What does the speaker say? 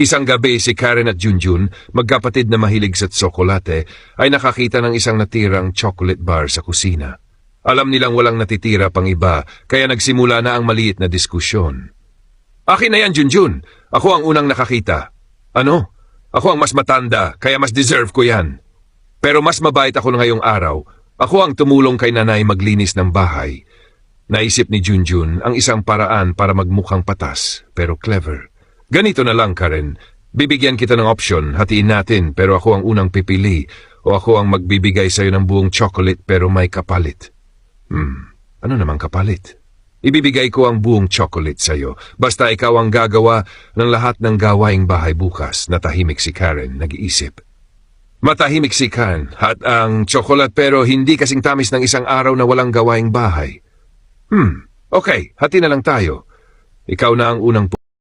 Isang gabi si Karen at Junjun, magkapatid na mahilig sa tsokolate, ay nakakita ng isang natirang chocolate bar sa kusina. Alam nilang walang natitira pang iba, kaya nagsimula na ang maliit na diskusyon. Akin na yan, Junjun. Ako ang unang nakakita. Ano? Ako ang mas matanda, kaya mas deserve ko yan. Pero mas mabait ako ngayong araw. Ako ang tumulong kay nanay maglinis ng bahay. Naisip ni Junjun ang isang paraan para magmukhang patas, pero clever. Ganito na lang, Karen. Bibigyan kita ng option, hatiin natin, pero ako ang unang pipili, o ako ang magbibigay sa'yo ng buong chocolate pero may kapalit. Ano namang kapalit? Ibibigay ko ang buong chocolate sa'yo, basta ikaw ang gagawa ng lahat ng gawaing bahay bukas. Natahimik si Karen, nag-iisip. Matahimik si Karen, at ang chocolate pero hindi kasing tamis ng isang araw na walang gawaing bahay. Okay, hati na lang tayo. Ikaw na ang unang